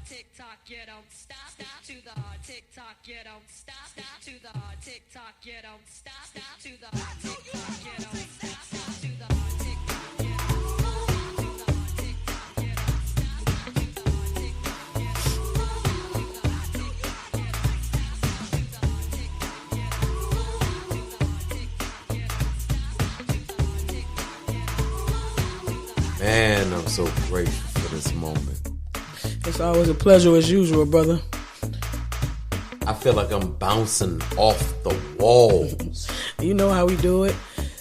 TikTok, you don't stop. To the TikTok, you don't stop. To the TikTok, you don't stop. To the TikTok, you don't stop. To the TikTok, you don't stop. To the TikTok, you don't stop. To the TikTok, you don't stop. Man, I'm so grateful for this moment. It's always a pleasure as usual, brother. I feel like I'm bouncing off the walls. You know how we do it.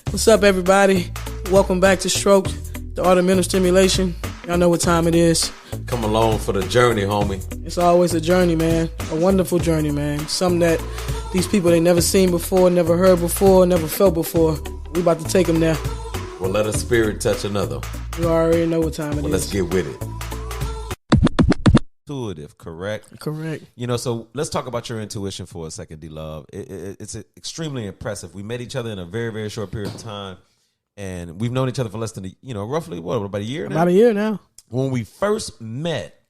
What's up, everybody? Welcome back to STROK'D, the art of mental stimulation. Y'all know what time it is. Come along for the journey, homie. It's always a journey, man. A wonderful journey, man. Something that these people they never seen before, never heard before, never felt before. We about to take them there. Well, let a spirit touch another. You already know what time it is. Let's get with it. Intuitive, correct? Correct. You know, so let's talk about your intuition for a second, D-Love. It's extremely impressive. We met each other in a very, very short period of time, and we've known each other for less than, roughly, about a year now? About a year now. When we first met,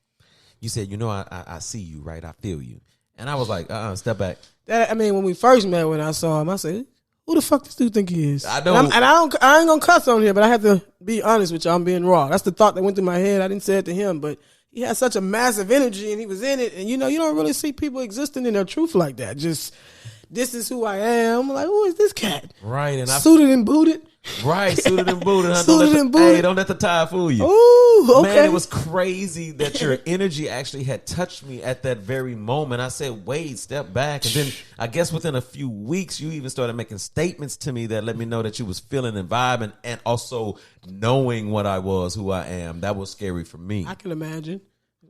you said, I see you, right? I feel you. And I was like, step back. When we first met, when I saw him, I said, who the fuck this dude think he is? I know. I ain't gonna cuss on here, but I have to be honest with you. I'm being raw. That's the thought that went through my head. I didn't say it to him, but he had such a massive energy and he was in it. And you don't really see people existing in their truth like that. Just, this is who I am. I'm like, who is this cat? Right. And suited and booted. Right. Suited and booted. Suited and booted. Hey, don't let the tie fool you. Ooh, okay. Man, it was crazy that your energy actually had touched me at that very moment. I said, wait, step back. And then I guess within a few weeks, you even started making statements to me that let me know that you was feeling and vibing and also knowing what I was, who I am. That was scary for me. I can imagine.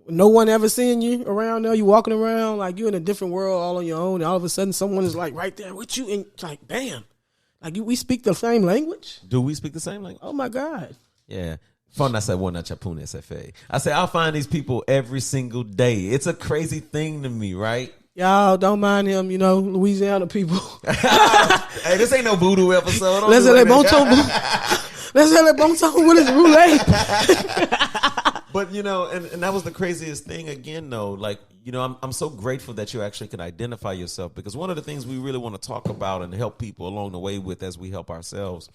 No one ever seeing you around there. You walking around like you in a different world all on your own. And all of a sudden someone is like right there with you. And it's like, bam. Like we speak the same language? Do we speak the same language? Oh, my God. Yeah. Fun, I said, one, not Chapun SFA. I say, I'll find these people every single day. It's a crazy thing to me, right? Y'all don't mind him, Louisiana people. Hey, this ain't no voodoo episode. Let's say bon ton. Let's say bon ton with his roulette. But, and that was the craziest thing again, though. Like, I'm so grateful that you actually can identify yourself, because one of the things we really want to talk about and help people along the way with as we help ourselves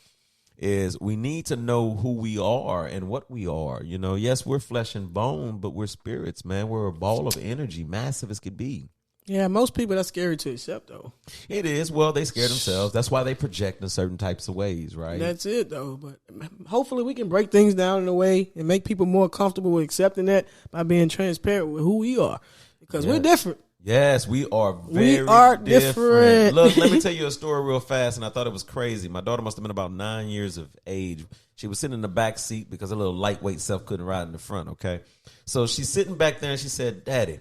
is we need to know who we are and what we are. Yes, we're flesh and bone, but we're spirits, man. We're a ball of energy, massive as could be. Yeah, most people, that's scary to accept, though. It is. Well, they scare themselves. That's why they project in certain types of ways, right? That's it, though. But hopefully we can break things down in a way and make people more comfortable with accepting that by being transparent with who we are. Because we're different. Yes, we are very different. Look, let me tell you a story real fast, and I thought it was crazy. My daughter must have been about 9 years of age. She was sitting in the back seat because her little lightweight self couldn't ride in the front, okay? So she's sitting back there, and she said, Daddy,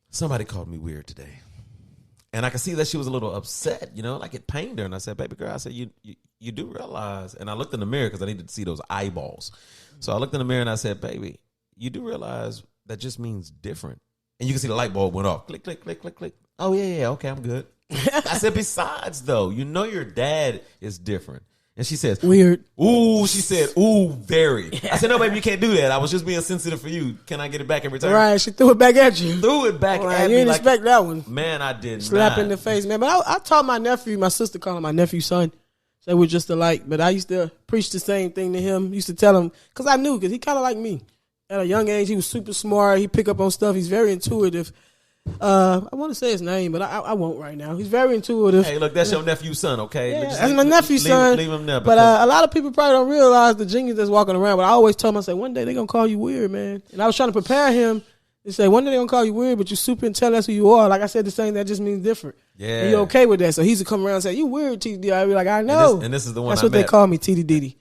somebody called me weird today. And I could see that she was a little upset, like it pained her. And I said, baby girl, I said, you do realize, and I looked in the mirror because I needed to see those eyeballs. So I looked in the mirror and I said, baby, you do realize that just means different. And you can see the light bulb went off. Click, click, click, click, click. Oh, yeah, okay, I'm good. I said, besides, though, your dad is different. And she says, weird. Ooh, she said, ooh, very. I said, no, baby, you can't do that. I was just being sensitive for you. Can I get it back in return? Right, she threw it back at you. Threw it back at me. You didn't expect that one. Man, I did Slap not. in the face, man. But I taught my nephew, my sister called him my nephew's son. They were just alike. But I used to preach the same thing to him. Used to tell him, because I knew, because he kind of like me. At a young age, he was super smart. He pick up on stuff. He's very intuitive. I want to say his name, but I won't right now. He's very intuitive. Hey, look, that's your nephew's son, okay? Yeah, that's my nephew's son. Leave him there. But a lot of people probably don't realize the genius that's walking around. But I always tell him, I say, one day they're going to call you weird, man. And I was trying to prepare him to say, one day they're going to call you weird, but you're super intelligent. That's who you are. Like I said, the same, that just means different. Yeah. And you're okay with that. So he's to come around and say, you weird, TDD. I'd be like, I know. And this is the one that's I what met. They call me, TDD.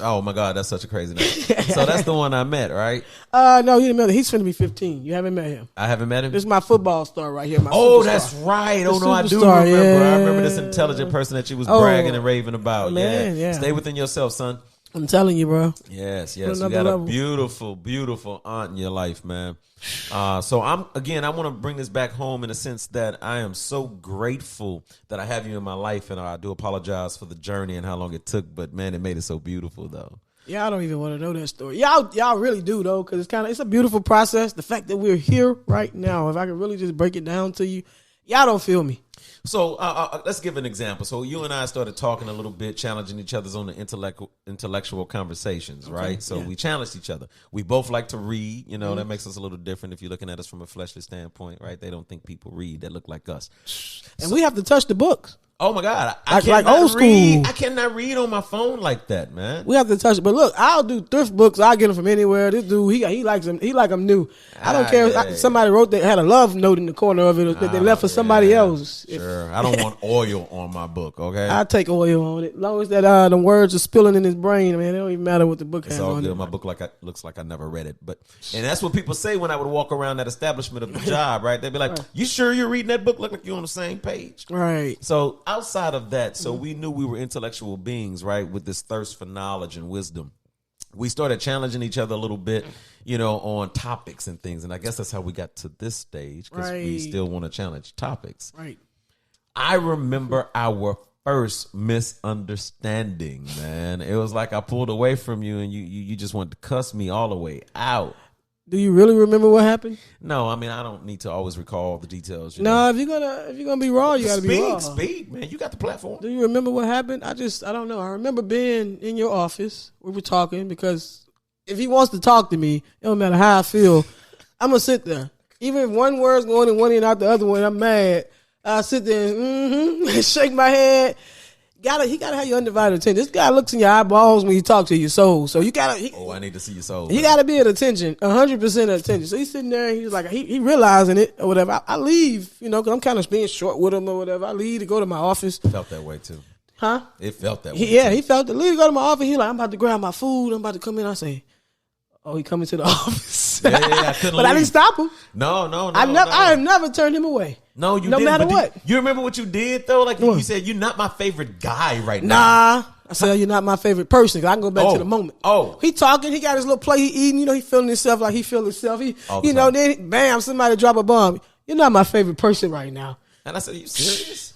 Oh, my God, that's such a crazy name. So that's the one I met, right? No, you didn't met him. He's finna be 15. You haven't met him. I haven't met him? This is my football star right here. Oh, that's right. Oh, no, I do remember. Yeah. I remember this intelligent person that you was bragging and raving about. Man, yeah. Stay within yourself, son. I'm telling you, bro. Yes. You got a beautiful, beautiful aunt in your life, man. So I want to bring this back home in a sense that I am so grateful that I have you in my life, and I do apologize for the journey and how long it took, but man, it made it so beautiful though. Yeah, I don't even want to know that story. Y'all really do though, because it's a beautiful process. The fact that we're here right now, if I could really just break it down to you, y'all don't feel me. So let's give an example. So you and I started talking a little bit, challenging each other's on the intellectual conversations, right? So we challenged each other. We both like to read. You know, that makes us a little different if you're looking at us from a fleshly standpoint, right? They don't think people read that look like us. And we have to touch the books. Oh my God, like old school. I cannot read on my phone like that, man. We have to touch it. But look, I'll do thrift books. I'll get them from anywhere. This dude, he likes them. He like them new. I don't care. If somebody wrote that had a love note in the corner of it that they left for somebody else. Sure. I don't want oil on my book, okay? I take oil on it. As long as that the words are spilling in his brain, man, it don't even matter what the book has on it. It's all good. My book looks like I never read it. And that's what people say when I would walk around that establishment of the job, right? They'd be like, you sure you're reading that book? Look like you're on the same page. Right. So outside of that, so we knew we were intellectual beings, right, with this thirst for knowledge and wisdom. We started challenging each other a little bit, you know, on topics and things. And I guess that's how we got to this stage, because we still want to challenge topics. Right. I remember our first misunderstanding, man. It was like I pulled away from you and you just wanted to cuss me all the way out. Do you really remember what happened? No, I mean, I don't need to always recall the details. No, if you're gonna be raw, you gotta be raw. Speed, man. You got the platform. Do you remember what happened? I don't know. I remember being in your office. We were talking, because if he wants to talk to me, it don't matter how I feel, I'm gonna sit there. Even if one word's going in one ear and out the other one, I'm mad. I sit there and shake my head. He gotta have your undivided attention. This guy looks in your eyeballs when you talk to your soul. So you gotta. I need to see your soul. He gotta be at attention, 100% attention. So he's sitting there and he's like, he realizing it or whatever. I leave, you know, because I'm kind of being short with him or whatever. I leave to go to my office. Felt that way too. Huh? It felt that way. He felt it. Leave to go to my office. He's like, I'm about to grab my food. I'm about to come in. I say, oh, he coming to the office. Yeah, I couldn't but I didn't stop him. No. I have never turned him away. No, you no didn't. matter what. You remember what you did though? Like you said, you're not my favorite guy right now. Nah. I said, you're not my favorite person. I can go back to the moment. He talking. He got his little plate. He eating. You know, he feeling himself like he feel himself. Then bam, somebody drop a bomb. You're not my favorite person right now. And I said, are you serious?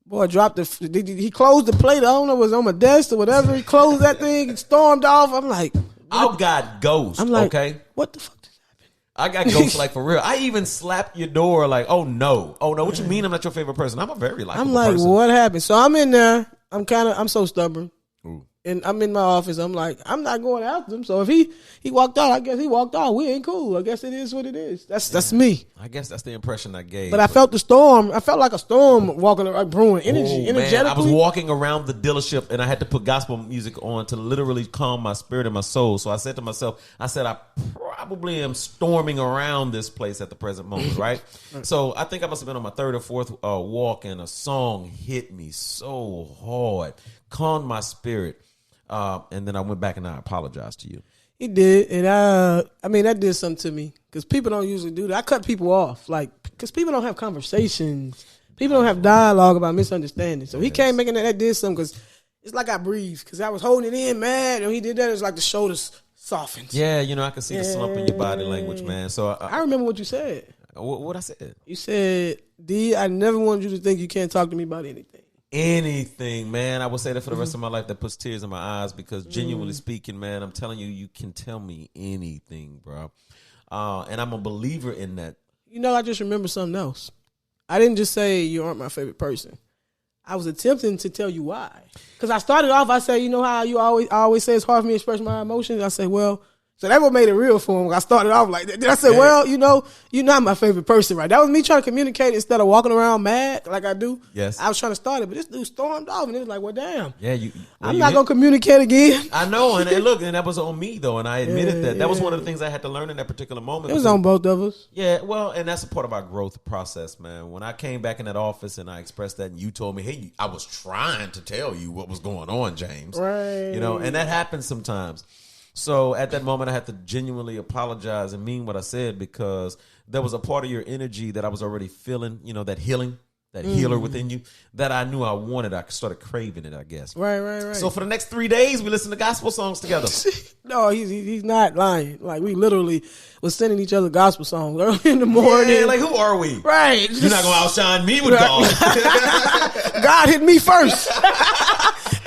Boy, he closed the plate. I don't know, it was on my desk or whatever. He closed that thing and stormed off. I'm like, I got ghost. I'm like, okay, what the fuck just happened? I got ghost like for real. I even slapped your door like, oh no. What you mean I'm not your favorite person? I'm a very likable person. I'm like, what happened? So I'm in there. I'm so stubborn. Ooh. And I'm in my office. I'm like, I'm not going after him. So if he walked out, I guess he walked out. We ain't cool. I guess it is what it is. That's me. I guess that's the impression I gave. But I felt the storm. I felt like a storm walking around, brewing energetically. Man, I was walking around the dealership and I had to put gospel music on to literally calm my spirit and my soul. So I said to myself, I probably am storming around this place at the present moment, right? So I think I must have been on my third or fourth walk, and a song hit me so hard, calmed my spirit. And then I went back and I apologized to you. He did, and that did something to me, because people don't usually do that. I cut people off, because people don't have conversations. People don't have dialogue about misunderstanding. So he came making that did something, because it's like I breathed, because I was holding it in, mad, and he did that. It's like the shoulders softened. Yeah, I can see the slump in your body language, man. So I remember what you said. What I said? You said, D, I never wanted you to think you can't talk to me about anything. Anything, man. I will say that for the rest of my life. That puts tears in my eyes, because genuinely speaking, man, I'm telling you, you can tell me anything, bro. And I'm a believer in that. I just remember something else. I didn't just say you aren't my favorite person. I was attempting to tell you why. Because I started off, I said, how I always say it's hard for me to express my emotions. I said, well, so that what made it real for him. I started off like that. Then I said, well, you're not my favorite person, right? That was me trying to communicate instead of walking around mad like I do. Yes. I was trying to start it, but this dude stormed off, and it was like, well, damn. Yeah, I'm not going to communicate again. I know, and look, and that was on me, though, and I admitted that. That was one of the things I had to learn in that particular moment. It was on both of us. Yeah, well, and that's a part of our growth process, man. When I came back in that office and I expressed that, and you told me, hey, I was trying to tell you what was going on, James. Right. And that happens sometimes. So at that moment, I had to genuinely apologize and mean what I said, because there was a part of your energy that I was already feeling, that healing, that healer within you, that I knew I wanted. I started craving it, I guess. Right. So for the next 3 days, we listened to gospel songs together. No, he's not lying. Like, we literally was sending each other gospel songs early in the morning. Yeah, like, who are we? Right. You're not going to outshine me with God. God hit me first.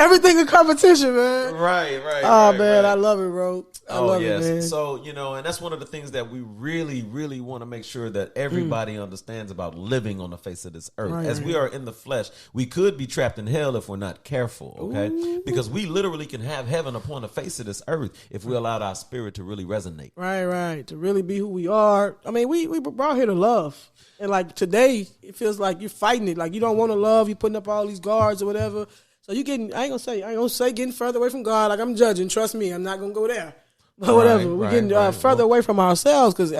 Everything a competition, man. Right. Oh man, I love it, bro. I love it, man. So, and that's one of the things that we really, really want to make sure that everybody understands about living on the face of this earth. Right, As we are in the flesh, we could be trapped in hell if we're not careful, okay? Ooh. Because we literally can have heaven upon the face of this earth if we allowed our spirit to really resonate. Right. To really be who we are. I mean, we were brought here to love. And like today, it feels like you're fighting it. Like you don't want to love. You're putting up all these guards or whatever. So you getting, I ain't gonna say getting further away from God. Like I'm judging. Trust me, I'm not gonna go there. But whatever, we're getting further away from ourselves because,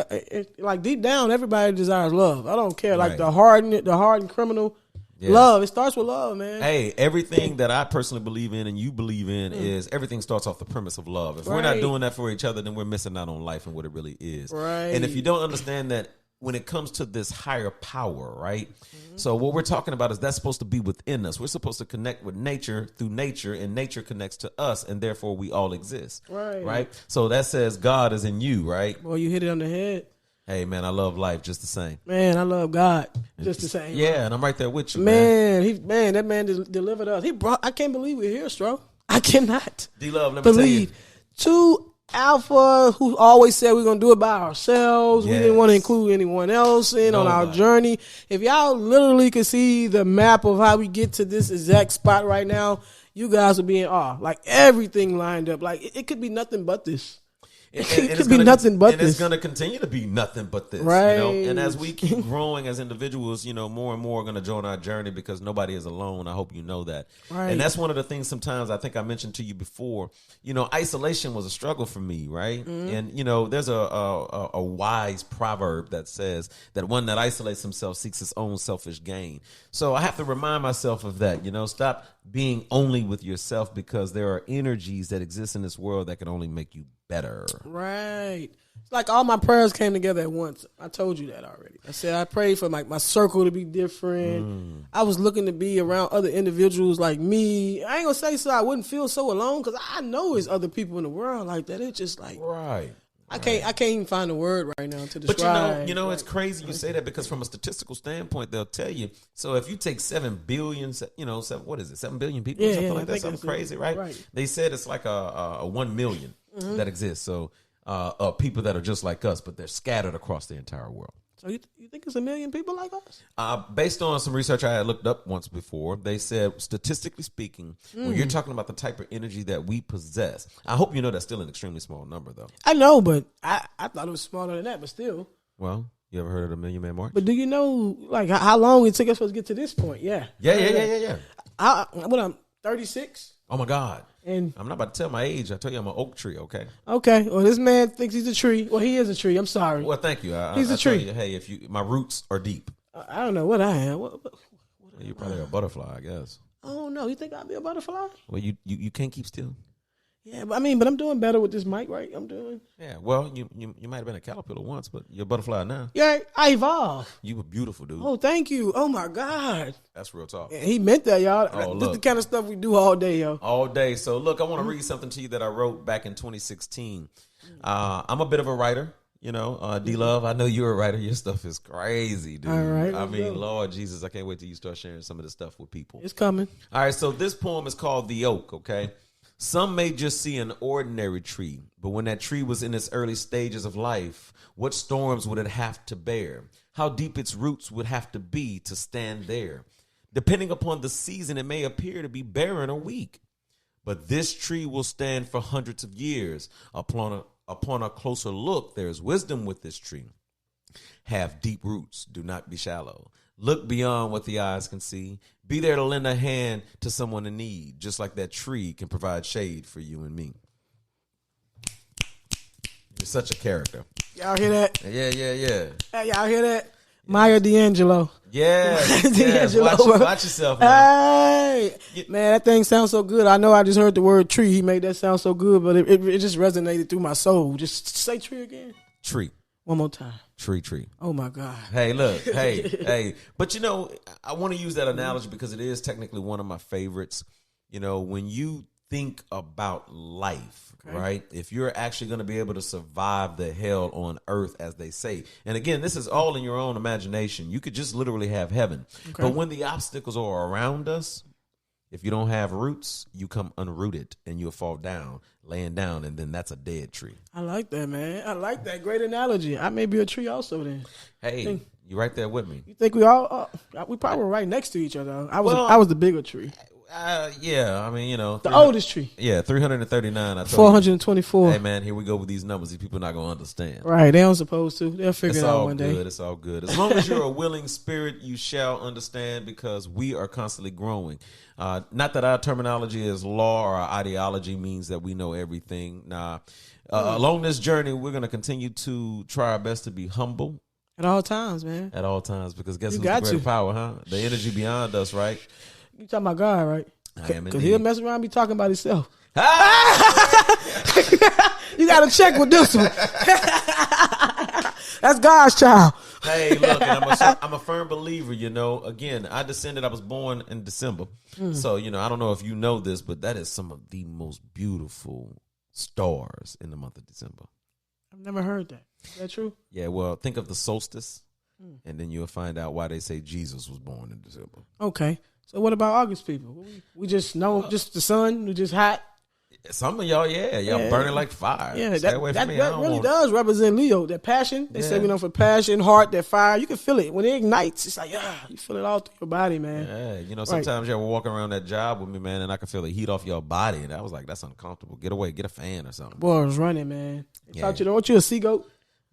like deep down, everybody desires love. I don't care. Like the hardened criminal, love. It starts with love, man. Hey, everything that I personally believe in and you believe in is everything starts off the premise of love. If we're not doing that for each other, then we're missing out on life and what it really is. Right. And if you don't understand that, when it comes to this higher power, right? So what we're talking about is that's supposed to be within us. We're supposed to connect with nature through nature, and nature connects to us, and therefore we all exist. Right? So that says God is in you, right? Well, you hit it on the head. Hey, man, I love life just the same. Man, I love God just the same. Yeah, and I'm right there with you, man. That man delivered us. I can't believe we're here, Stro. I cannot D-Love, let me believe. tell you. 2 Alpha, who always said we're going to do it by ourselves. We didn't want to include anyone else on our journey. If y'all literally could see the map of how we get to this exact spot right now, you guys would be in awe. Like everything lined up. Like it could be nothing but this. It could be nothing but this. And it's going to continue to be nothing but this. Right. And as we keep growing as individuals, more and more are going to join our journey because nobody is alone. I hope you know that. Right. And that's one of the things sometimes I think I mentioned to you before, isolation was a struggle for me, right? And, there's a wise proverb that says that one that isolates himself seeks his own selfish gain. So I have to remind myself of that, stop being only with yourself because there are energies that exist in this world that can only make you better. Right. It's like all my prayers came together at once. I told you that already. I said I prayed for my circle to be different. I was looking to be around other individuals like me. I ain't gonna say so I wouldn't feel so alone because I know there's other people in the world like that. It's just like I can't even find a word right now to describe. But it's crazy you say that because from a statistical standpoint, they'll tell you. So if you take 7 billion, 7 billion people, or something like that, something crazy, right? They said it's like a 1 million that exists. So people that are just like us, but they're scattered across the entire world. So you think it's 1 million people like us? Based on some research I had looked up once before, they said, statistically speaking, when you're talking about the type of energy that we possess, I hope you know that's still an extremely small number, though. I know, but I thought it was smaller than that, but still. Well, you ever heard of the Million Man March? But do you know, like, how long it took us to get to this point? Yeah. Yeah. I'm 36. Oh, my God. And I'm not about to tell my age. I tell you I'm an oak tree, okay? Okay. Well, this man thinks he's a tree. Well, he is a tree. I'm sorry. Well, thank you. He's a tree. You, hey, my roots are deep. I don't know what I am. What You're probably a butterfly, I guess. Oh, no. You think I'll be a butterfly? Well, you can't keep still. Yeah, but I'm doing better with this mic, right? I'm doing. Yeah, well, you might have been a caterpillar once, but you're a butterfly now. Yeah, I evolved. You were beautiful, dude. Oh, thank you. Oh my God. That's real talk. Yeah, he meant that, y'all. Oh, this is the kind of stuff we do all day, yo. All day. So look, I want to read something to you that I wrote back in 2016. I'm a bit of a writer. D-Love, I know you're a writer. Your stuff is crazy, dude. All right. I mean, Lord Jesus, I can't wait till you start sharing some of this stuff with people. It's coming. All right, so this poem is called The Oak, okay? Some may just see an ordinary tree, but when that tree was in its early stages of life, what storms would it have to bear? How deep its roots would have to be to stand there? Depending upon the season, it may appear to be barren or weak, but this tree will stand for hundreds of years. Upon a closer look, there is wisdom with this tree. Have deep roots, do not be shallow. Look beyond what the eyes can see. Be there to lend a hand to someone in need, just like that tree can provide shade for you and me. You're such a character. Y'all hear that? Yeah. Hey, y'all hear that? Maya D'Angelo. Yes. Watch yourself, man. Hey, man, that thing sounds so good. I know I just heard the word tree. He made that sound so good, but it just resonated through my soul. Just say tree again. Tree. One more time. Tree. Oh my God. Hey, look. Hey. But I want to use that analogy because it is technically one of my favorites. When you think about life, right? If you're actually going to be able to survive the hell on earth, as they say. And again, this is all in your own imagination. You could just literally have heaven. Okay. But when the obstacles are around us, If you don't have roots, you come unrooted and you'll fall down, laying down, and then that's a dead tree. I like that, man. I like that. Great analogy. I may be a tree also then. Hey, you right there with me. You think we all? We probably were right next to each other. I was the bigger tree. Yeah, I mean, the oldest tree. Yeah, 339. I told 424. You. Hey, man, here we go with these numbers. These people are not going to understand. Right, they don't supposed to. They'll figure it out one day. It's all good. As long as you're a willing spirit, you shall understand because we are constantly growing. Not that our terminology is law or our ideology means that we know everything. Nah, along this journey, we're going to continue to try our best to be humble. At all times, man. At all times, because guess who's the greater power, huh? The energy beyond us, right? You talking about God, right? I am indeed. Because he'll mess around and be talking about himself. You got to check with this one. That's God's child. Hey, look, and I'm a firm believer, you know. Again, I was born in December. So, you know, I don't know if you know this, but that is some of the most beautiful stars in the month of December. I've never heard that. Is that true? Yeah, well, think of the solstice, and then you'll find out why they say Jesus was born in December. Okay. So what about August people? We just know just the sun, we just hot. Some of y'all, y'all burning like fire. Yeah, Stay away from me. that really does represent Leo. That passion. They say we know for passion, heart, that fire. You can feel it when it ignites. It's like you feel it all through your body, man. Yeah, you know, sometimes you're walking around that job with me, man, and I can feel the heat off your body, and I was like, that's uncomfortable. Get away, get a fan or something. Boy, I was running, man. Taught you, aren't you a sea goat?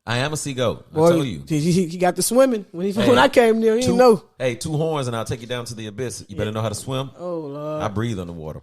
I am a sea goat. I Boy, told you. He got to swimming when I came near. He didn't know. Hey, 2 horns and I'll take you down to the abyss. You better know how to swim. Oh Lord, I breathe underwater.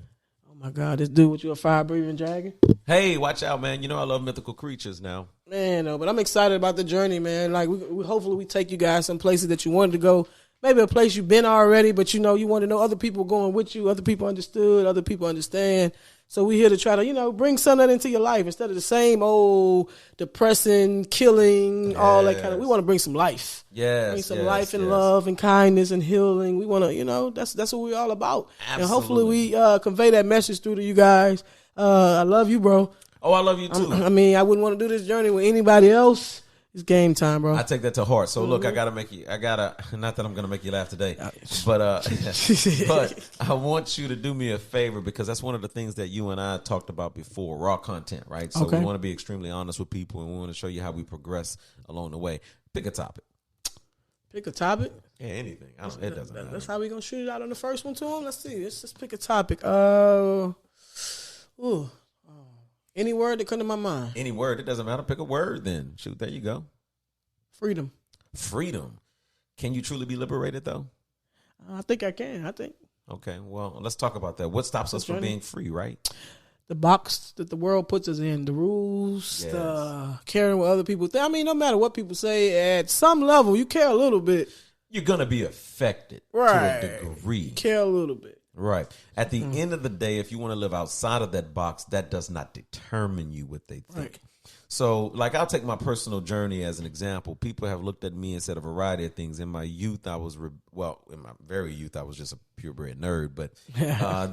Oh my God, this dude with you a fire breathing dragon. Hey, watch out, man. You know I love mythical creatures now. Man, no, but I'm excited about the journey, man. Like we hopefully we take you guys some places that you wanted to go. Maybe a place you've been already, but you know you want to know other people going with you. Other people understood. Other people understand. So we're here to try to, bring some of that into your life instead of the same old depressing, killing, all that kind of. We want to bring some life. Yes, bring some life and love and kindness and healing. We want to, that's what we're all about. Absolutely. And hopefully we convey that message through to you guys. I love you, bro. Oh, I love you too. I mean, I wouldn't want to do this journey with anybody else. It's game time, bro. I take that to heart. So look, not that I'm going to make you laugh today, but I want you to do me a favor because that's one of the things that you and I talked about before, raw content, right? So we want to be extremely honest with people and we want to show you how we progress along the way. Pick a topic. Pick a topic? Yeah, anything. It doesn't matter. That's how we going to shoot it out on the first one to him? Let's see. Let's just pick a topic. Any word that come to my mind. Any word. It doesn't matter. Pick a word then. Shoot, there you go. Freedom. Freedom. Can you truly be liberated, though? I think I can. Okay, well, let's talk about that. What stops us from being free, right? The box that the world puts us in, the rules, the caring what other people think. I mean, no matter what people say, at some level, you care a little bit. You're going to be affected to a degree. You care a little bit. Right. At the end of the day, if you want to live outside of that box, that does not determine you what they think. Right. So, like, I'll take my personal journey as an example. People have looked at me and said a variety of things. In my youth, in my very youth, I was just a purebred nerd. But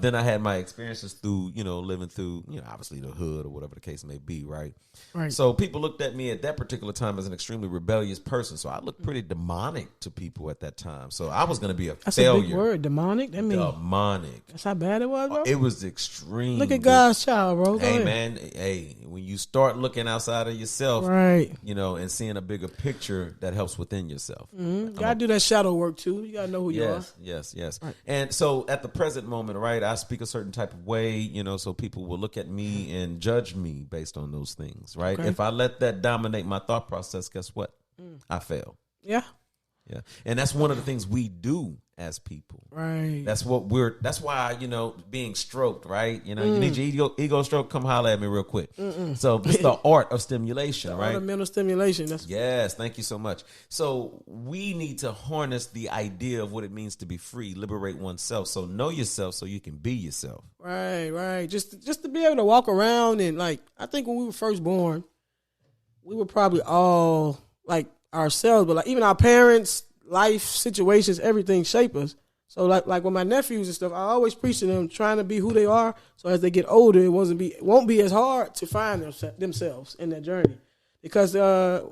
then I had my experiences through, living through, obviously the hood or whatever the case may be, right? Right. So people looked at me at that particular time as an extremely rebellious person. So I looked pretty demonic to people at that time. So I was going to be a failure. That's a big word, demonic. That means demonic. That's how bad it was, bro? It was extreme. Look at God's child, bro. Man. Hey, when you start looking outside of yourself, right? And seeing a bigger picture that helps within yourself. Mm-hmm. You gotta do that shadow work too. You gotta know who you are. Yes. Right. And so at the present moment, right, I speak a certain type of way, so people will look at me and judge me based on those things, right? Okay. If I let that dominate my thought process, guess what? I fail. Yeah. And that's one of the things we do as people. Right. That's why, being stroked, right? You need your ego stroke, come holler at me real quick. So it's the art of stimulation, right? Art of mental stimulation. Yes, thank you so much. So we need to harness the idea of what it means to be free, liberate oneself. So know yourself so you can be yourself. Right. Just to be able to walk around and I think when we were first born, we were probably all like ourselves, but even our parents, life situations, everything shape us. So like with my nephews and stuff, I always preach to them trying to be who they are. So as they get older, it won't be as hard to find themselves in that journey. Because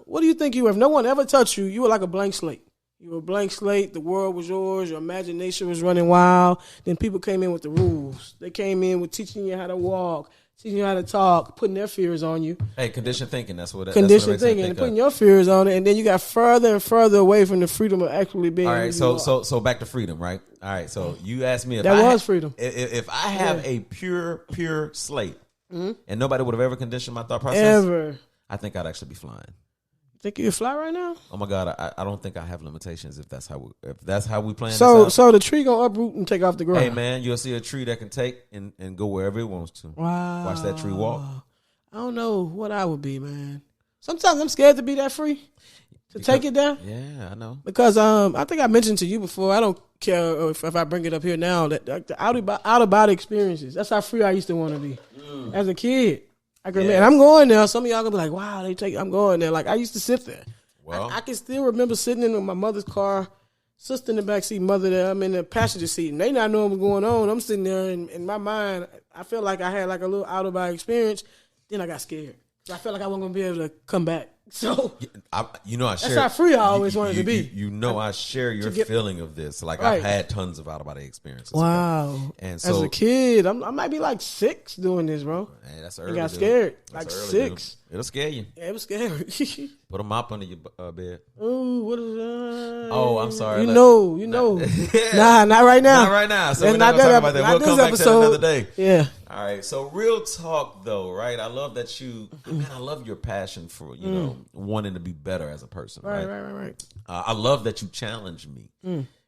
what do you think if no one ever touched you, you were like a blank slate. You were a blank slate. The world was yours. Your imagination was running wild. Then people came in with the rules. They came in with teaching you how to walk, teaching you how to talk, putting their fears on you. Hey, conditioned thinking. That's what. Conditioned thinking, and putting your fears on it, and then you got further and further away from the freedom of actually being. All right, so back to freedom, right? All right, so you asked me if that was freedom. If I have a pure slate, and nobody would have ever conditioned my thought process, Ever. I think I'd actually be flying. Think you can fly right now? Oh my God, I don't think I have limitations if that's how we plan. So this out. so the tree gonna uproot and take off the ground. Hey man, you'll see a tree that can take and go wherever it wants to. Wow. Watch that tree walk. I don't know what I would be, man. Sometimes I'm scared to be that free. Take it there. Yeah, I know. Because I think I mentioned to you before, I don't care if I bring it up here now, that the out of body experiences, that's how free I used to want to be. As a kid. I can remember, and I'm going there. Some of y'all gonna be like, wow, I'm going there. Like I used to sit there. Well, I can still remember sitting in my mother's car, sister in the back seat, mother there. I'm in the passenger seat, and they not knowing what's going on. I'm sitting there, and in my mind, I felt like I had like a little out of body experience. Then I got scared. I felt like I wasn't gonna be able to come back. So I that's how free I always wanted to be. I share your feeling of this. Like right. I've had tons of out of body experiences. Wow. Okay? And so as a kid, I might be like 6 doing this, bro. Hey, that's early. I got scared. That's like early, 6. Dude. It'll scare you. Yeah, it was scary. Put a mop under your bed. Ooh, what is that? Oh, I'm sorry. You know. Nah, not right now. Not right now. So we're not not going to talk about that. We'll come back to that another day. Yeah. All right. So real talk, though, right? I love that I love your passion for, wanting to be better as a person. Right. I love that you challenge me.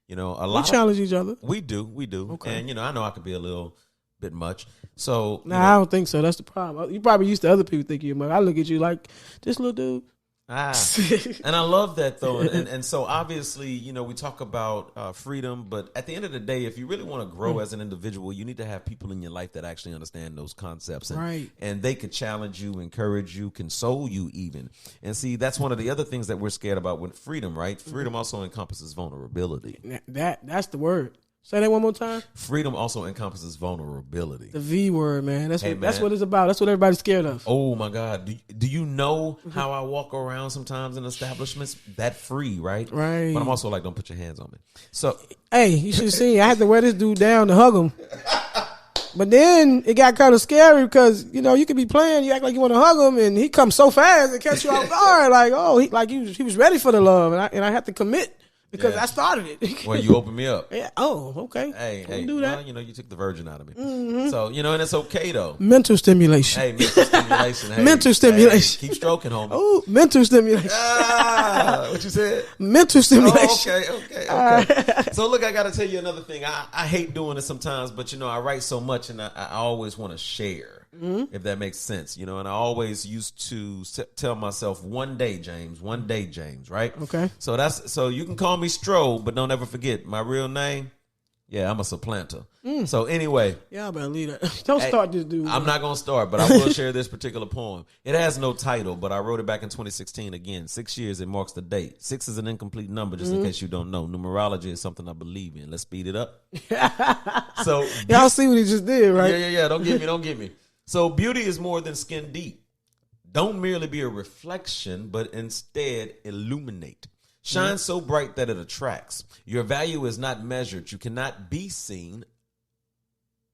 You know, a lot. We challenge each other. We do. Okay. And, I know I could be a little bit much. So I don't think so. That's the problem. You probably used to other people think you're much. I look at you like this little dude. And I love that though. And so obviously, we talk about freedom, but at the end of the day, if you really want to grow as an individual, you need to have people in your life that actually understand those concepts. And they could challenge you, encourage you, console you even. And see, that's one of the other things that we're scared about with freedom, right? Freedom also encompasses vulnerability. That's the word. Say that one more time. Freedom also encompasses vulnerability. The V word, man. That's what it's about. That's what everybody's scared of. Oh my God. Do you know how I walk around sometimes in establishments that free, right? Right. But I'm also like, don't put your hands on me. So hey, you should have seen. I had to wear this dude down to hug him. But then it got kind of scary because you could be playing, you act like you want to hug him, and he comes so fast and catch you off guard. Like, he was ready for the love, and I had to commit. Because I started it. Well, you opened me up. Yeah. Oh, okay. Hey, do that. Well, you took the virgin out of me. Mm-hmm. So, and it's okay though. Mental stimulation. Hey, mental stimulation. Hey, mental stimulation. Hey, keep stroking, homie. Oh, mental stimulation. What you said? Mental stimulation. Okay. Right. So, look, I got to tell you another thing. I hate doing it sometimes, but, I write so much and I always want to share. If that makes sense, and I always used to tell myself one day, James, right? Okay. So you can call me Stro, but don't ever forget my real name. Yeah, I'm a supplanter. So anyway. Yeah, I better leave that. Don't start this dude. I'm not going to start, but I will share this particular poem. It has no title, but I wrote it back in 2016 again. 6 years, it marks the date. 6 is an incomplete number, just in case you don't know. Numerology is something I believe in. Let's speed it up. So y'all see what he just did, right? Yeah. Don't get me. So beauty is more than skin deep. Don't merely be a reflection, but instead illuminate. Shine so bright that it attracts. Your value is not measured. You cannot be seen.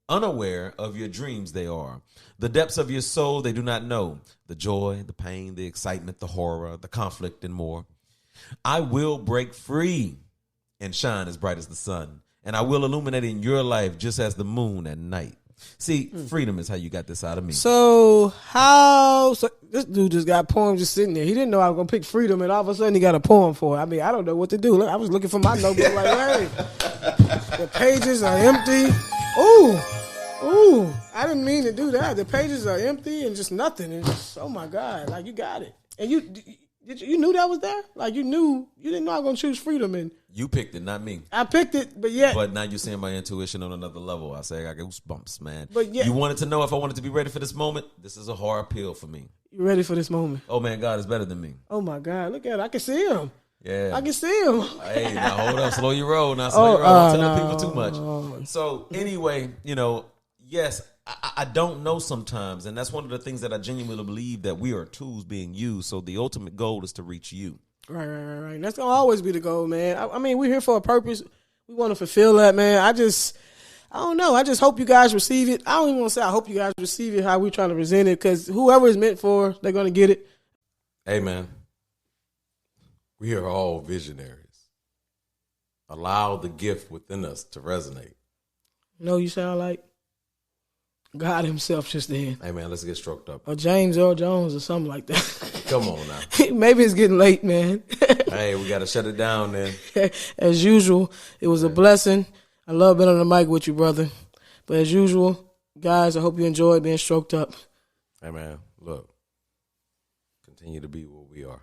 Unaware of your dreams they are. The depths of your soul they do not know. The joy, the pain, the excitement, the horror, the conflict, and more. I will break free and shine as bright as the sun. And I will illuminate in your life just as the moon at night. See, freedom is how you got this out of me. So this dude just got poems just sitting there. He didn't know I was gonna pick freedom, and all of a sudden he got a poem for it. I mean, I don't know what to do. Look, I was looking for my notebook, like, hey, the pages are empty. Ooh, I didn't mean to do that. The pages are empty and just nothing. And just, oh my God, like you got it. And you knew that was there? Like you didn't know I was gonna choose freedom, and you picked it, not me. I picked it, but yet. But now you're seeing my intuition on another level. I say I got goosebumps, man. But yet, you wanted to know if I wanted to be ready for this moment. This is a hard pill for me. You ready for this moment? Oh man, God is better than me. Oh my God, look at it. I can see him. Yeah, I can see him. Hey, now hold up, slow your roll. Now slow your roll. Don't tell people too much. So anyway, yes. I don't know sometimes, and that's one of the things that I genuinely believe, that we are tools being used. So the ultimate goal is to reach you. Right. And that's gonna always be the goal, man. I mean, we're here for a purpose. We want to fulfill that, man. I don't know. I just hope you guys receive it. I don't even want to say I hope you guys receive it how we trying to present it, because whoever it's meant for, they're gonna get it. Hey, man, we are all visionaries. Allow the gift within us to resonate. You sound like God himself just then. Hey, man, let's get stroked up. Or James Earl Jones or something like that. Come on now. Maybe it's getting late, man. Hey, we got to shut it down then. As usual, it was a blessing. I love being on the mic with you, brother. But as usual, guys, I hope you enjoyed being stroked up. Hey, man, look, continue to be what we are.